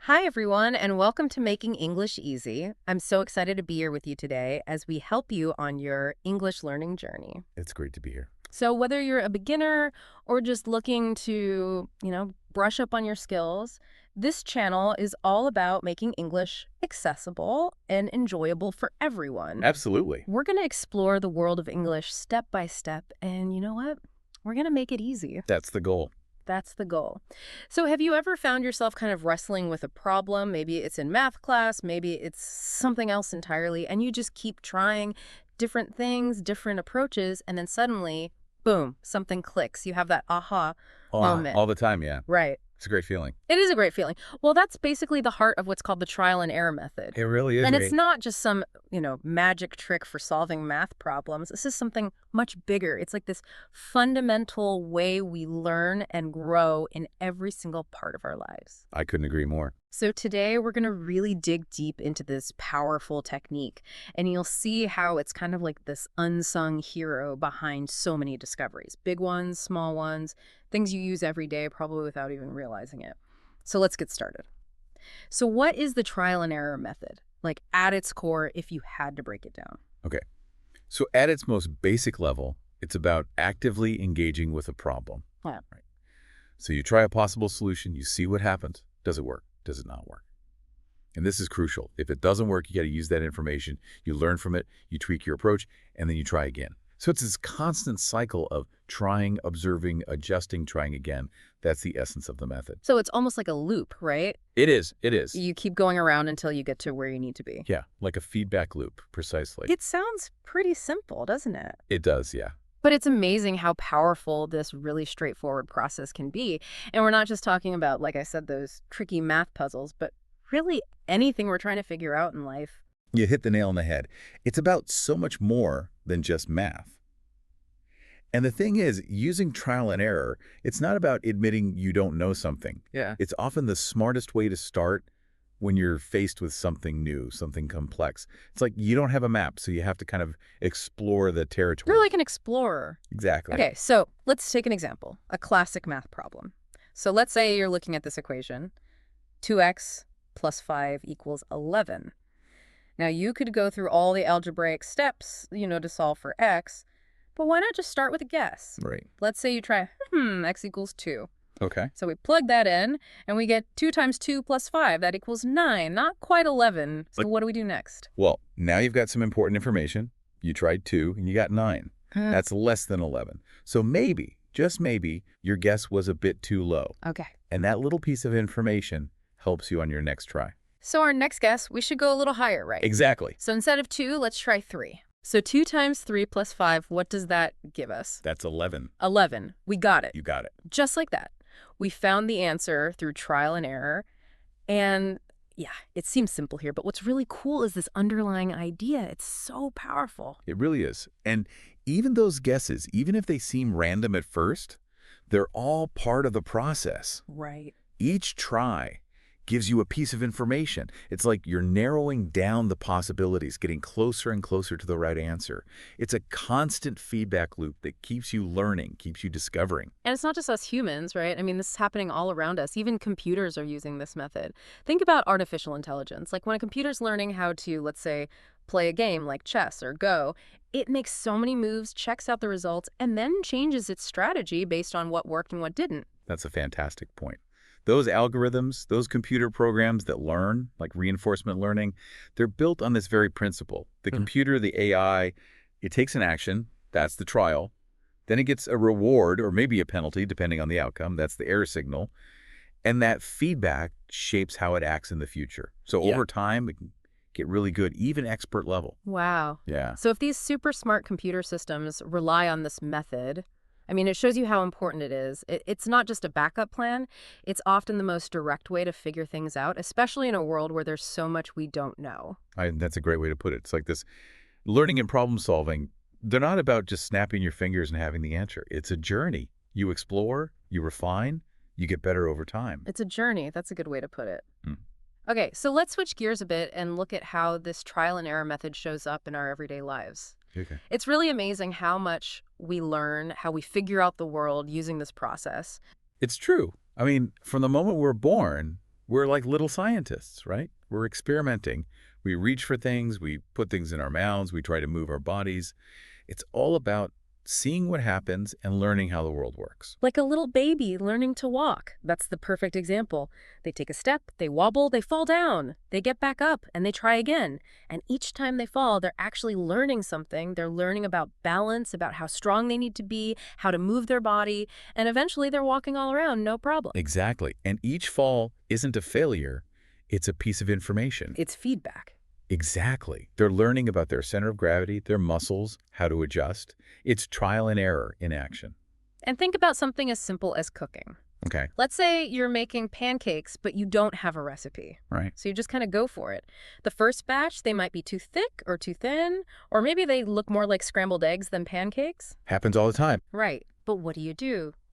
Hi, everyone, and welcome to Making English Easy. I'm so excited to be here with you today as we help you on your English learning journey. It's great to be here. So, whether you're a beginner or just looking to, brush up on your skills, this channel is all about making English accessible and enjoyable for everyone. Absolutely. We're going to explore the world of English step by step, and you know what? We're going to make it easy. That's the goal. That's the goal. So have you ever found yourself kind of wrestling with a problem? Maybe it's in math class, maybe it's something else entirely, and you just keep trying different things, different approaches, and then suddenly, boom, something clicks. You have that aha moment. All the time, yeah. Right. It's a great feeling. It is a great feeling. Well, that's basically the heart of what's called the trial and error method. It really is. And it's not just some, magic trick for solving math problems. This is something much bigger. It's like this fundamental way we learn and grow in every single part of our lives. I couldn't agree more. So today we're going to really dig deep into this powerful technique, and you'll see how it's kind of like this unsung hero behind so many discoveries. Big ones, small ones, things you use every day probably without even realizing it. So let's get started. So what is the trial and error method? Like at its core, if you had to break it down. Okay. So at its most basic level, it's about actively engaging with a problem. Yeah. Right. So you try a possible solution, you see what happens. Does it work? Does it not work? And this is crucial. If it doesn't work, you got to use that information. You learn from it, you tweak your approach, and then you try again. So it's this constant cycle of trying, observing, adjusting, trying again. That's the essence of the method. So it's almost like a loop, right? It is. It is. You keep going around until you get to where you need to be. Yeah, like a feedback loop, precisely. It sounds pretty simple, doesn't it? It does, yeah. But it's amazing how powerful this really straightforward process can be. And we're not just talking about, like I said, those tricky math puzzles, but really anything we're trying to figure out in life. You hit the nail on the head. It's about so much more than just math. And the thing is, using trial and error, it's not about admitting you don't know something. Yeah. It's often the smartest way to start when you're faced with something new, something complex. It's like you don't have a map, so you have to kind of explore the territory. You're like an explorer. Exactly. Okay, so let's take an example, a classic math problem. So let's say you're looking at this equation, 2x plus 5 equals 11. Now you could go through all the algebraic steps, to solve for x, but why not just start with a guess? Right. Let's say you try, x equals 2. Okay. So we plug that in, and we get 2 times 2 plus 5. That equals 9, not quite 11. So what do we do next? Well, now you've got some important information. You tried 2, and you got 9. That's less than 11. So maybe, just maybe, your guess was a bit too low. Okay. And that little piece of information helps you on your next try. So our next guess, we should go a little higher, right? Exactly. So instead of 2, let's try 3. So 2 times 3 plus 5, what does that give us? That's 11. 11. We got it. You got it. Just like that. We found the answer through trial and error. And yeah, it seems simple here, but what's really cool is this underlying idea. It's so powerful. It really is. And even those guesses, even if they seem random at first, they're all part of the process. Right. Each try gives you a piece of information. It's like you're narrowing down the possibilities, getting closer and closer to the right answer. It's a constant feedback loop that keeps you learning, keeps you discovering. And it's not just us humans, right? I mean, this is happening all around us. Even computers are using this method. Think about artificial intelligence. Like when a computer's learning how to, let's say, play a game like chess or Go, it makes so many moves, checks out the results, and then changes its strategy based on what worked and what didn't. That's a fantastic point. Those algorithms, those computer programs that learn, like reinforcement learning, they're built on this very principle. The computer, the AI, it takes an action, that's the trial. Then it gets a reward or maybe a penalty, depending on the outcome. That's the error signal. And that feedback shapes how it acts in the future. So over time, it can get really good, even expert level. Wow. Yeah. So if these super smart computer systems rely on this method, I mean, it shows you how important it is. It's not just a backup plan. It's often the most direct way to figure things out, especially in a world where there's so much we don't know. That's a great way to put it. It's like this learning and problem solving. They're not about just snapping your fingers and having the answer. It's a journey. You explore, you refine, you get better over time. It's a journey. That's a good way to put it. Mm. Okay, so let's switch gears a bit and look at how this trial and error method shows up in our everyday lives. Okay. It's really amazing how much we learn, how we figure out the world using this process. It's true. I mean, from the moment we're born, We're like little scientists, right? We're experimenting. We reach for things, we put things in our mouths, we try to move our bodies. It's all about seeing what happens and learning how the world works. Like a little baby learning to walk. That's the perfect example. They take a step, they wobble, they fall down. They get back up and they try again. And each time they fall, they're actually learning something. They're learning about balance, about how strong they need to be, how to move their body, and eventually they're walking all around, no problem. Exactly. And each fall isn't a failure, it's a piece of information. It's feedback. Exactly. They're learning about their center of gravity, their muscles, how to adjust. It's trial and error in action. And think about something as simple as cooking. Okay. Let's say you're making pancakes, but you don't have a recipe. Right. So you just kind of go for it. The first batch, they might be too thick or too thin, or maybe they look more like scrambled eggs than pancakes. Happens all the time. Right. But what do?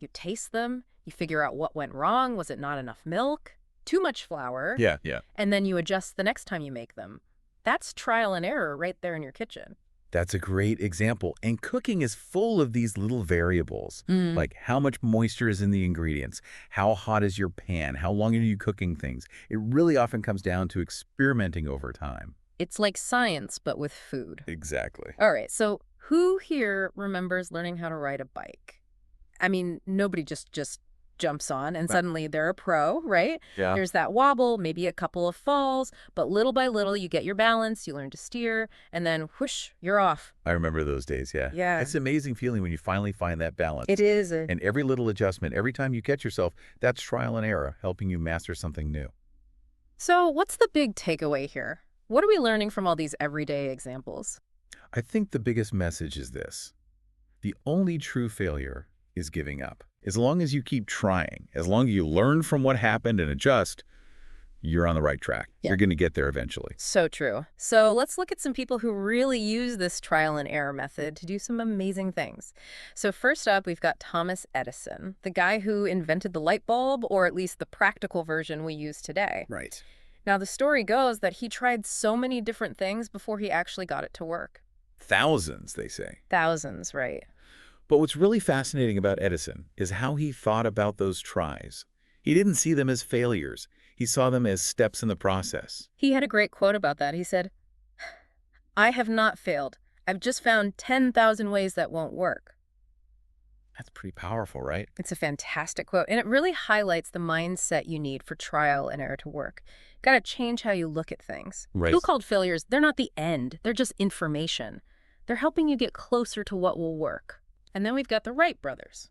You taste them, you figure out what went wrong. Was it not enough milk? Too much flour? Yeah. And then you adjust the next time you make them. That's trial and error right there in your kitchen. That's a great example. And cooking is full of these little variables, like how much moisture is in the ingredients, how hot is your pan, how long are you cooking things. It really often comes down to experimenting over time. It's like science, but with food. Exactly. All right, so who here remembers learning how to ride a bike? I mean, nobody just jumps on and suddenly they're a pro, right? Yeah. There's that wobble, maybe a couple of falls, but little by little you get your balance, you learn to steer, and then whoosh, you're off. I remember those days, yeah. Yeah. It's an amazing feeling when you finally find that balance. It is. And every little adjustment, every time you catch yourself, that's trial and error, helping you master something new. So what's the big takeaway here? What are we learning from all these everyday examples? I think the biggest message is this. The only true failure is giving up. As long as you keep trying, as long as you learn from what happened and adjust, you're on the right track. Yeah. You're going to get there eventually. So true. So let's look at some people who really use this trial and error method to do some amazing things. So first up, we've got Thomas Edison, the guy who invented the light bulb, or at least the practical version we use today. Right. Now, the story goes that he tried so many different things before he actually got it to work. Thousands, they say. Thousands, right? But what's really fascinating about Edison is how he thought about those tries. He didn't see them as failures. He saw them as steps in the process. He had a great quote about that. He said, "I have not failed. I've just found 10,000 ways that won't work." That's pretty powerful, right? It's a fantastic quote, and it really highlights the mindset you need for trial and error to work. Got to change how you look at things. Right. So-called failures, they're not the end. They're just information. They're helping you get closer to what will work. And then we've got the Wright brothers.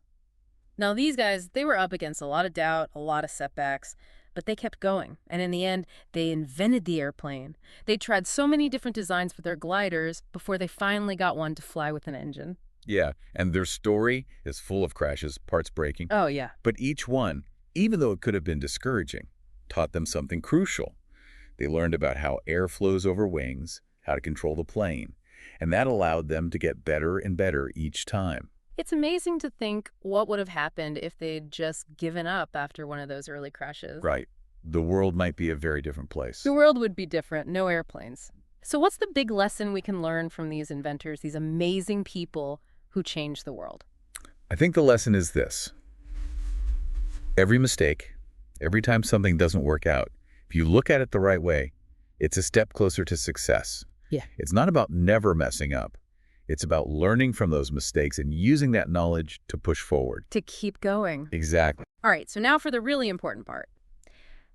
Now, these guys, they were up against a lot of doubt, a lot of setbacks, but they kept going. And in the end, they invented the airplane. They tried so many different designs for their gliders before they finally got one to fly with an engine. Yeah, and their story is full of crashes, parts breaking. Oh, yeah. But each one, even though it could have been discouraging, taught them something crucial. They learned about how air flows over wings, how to control the plane, and that allowed them to get better and better each time. It's amazing to think what would have happened if they'd just given up after one of those early crashes. Right. The world might be a very different place. The world would be different, no airplanes. So what's the big lesson we can learn from these inventors, these amazing people who changed the world? I think the lesson is this. Every mistake, every time something doesn't work out, if you look at it the right way, it's a step closer to success. Yeah. It's not about never messing up. It's about learning from those mistakes and using that knowledge to push forward. To keep going. Exactly. All right, so now for the really important part.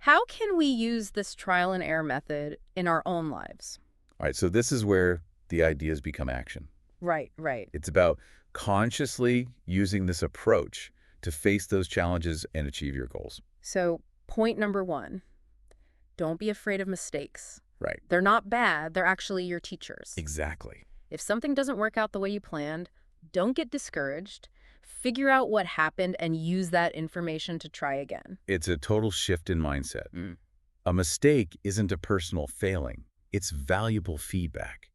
How can we use this trial and error method in our own lives? All right, so this is where the ideas become action. Right. It's about consciously using this approach to face those challenges and achieve your goals. So point number 1, don't be afraid of mistakes. Right. They're not bad, they're actually your teachers. Exactly. If something doesn't work out the way you planned, don't get discouraged. Figure out what happened and use that information to try again. It's a total shift in mindset. A mistake isn't a personal failing. It's valuable feedback.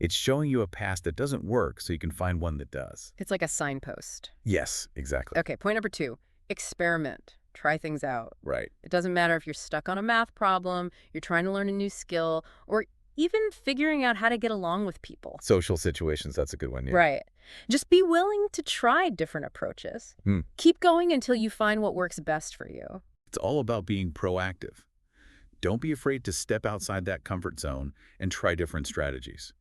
It's showing you a path that doesn't work so you can find one that does. It's like a signpost. Yes, exactly. Okay, point number 2, experiment. Try things out. Right. It doesn't matter if you're stuck on a math problem, you're trying to learn a new skill, or even figuring out how to get along with people. Social situations, that's a good one. Yeah. Right. Just be willing to try different approaches. Keep going until you find what works best for you. It's all about being proactive. Don't be afraid to step outside that comfort zone and try different strategies.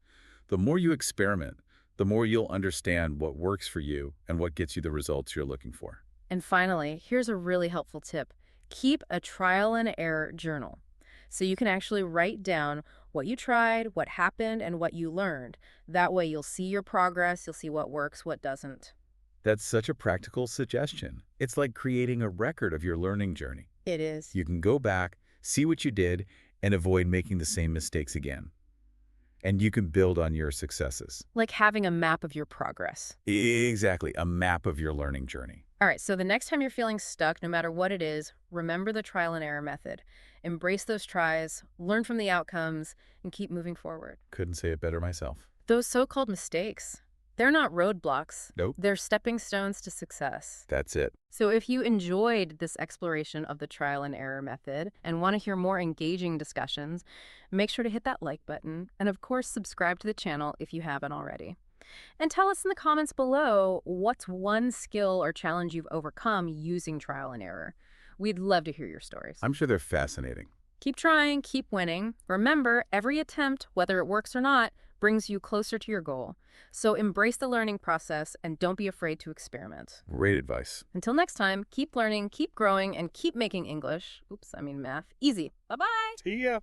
The more you experiment, the more you'll understand what works for you and what gets you the results you're looking for. And finally, here's a really helpful tip. Keep a trial and error journal. So you can actually write down what you tried, what happened, and what you learned. That way you'll see your progress, you'll see what works, what doesn't. That's such a practical suggestion. It's like creating a record of your learning journey. It is. You can go back, see what you did, and avoid making the same mistakes again. And you can build on your successes. Like having a map of your progress. Exactly, a map of your learning journey. All right, so the next time you're feeling stuck, no matter what it is, remember the trial and error method. Embrace those tries, learn from the outcomes, and keep moving forward. Couldn't say it better myself. Those so-called mistakes, they're not roadblocks. Nope. They're stepping stones to success. That's it. So if you enjoyed this exploration of the trial and error method and want to hear more engaging discussions, make sure to hit that like button and, of course, subscribe to the channel if you haven't already. And tell us in the comments below what's one skill or challenge you've overcome using trial and error. We'd love to hear your stories. I'm sure they're fascinating. Keep trying, keep winning. Remember, every attempt, whether it works or not, brings you closer to your goal. So embrace the learning process and don't be afraid to experiment. Great advice. Until next time, keep learning, keep growing, and keep making English, math, easy. Bye-bye. See ya.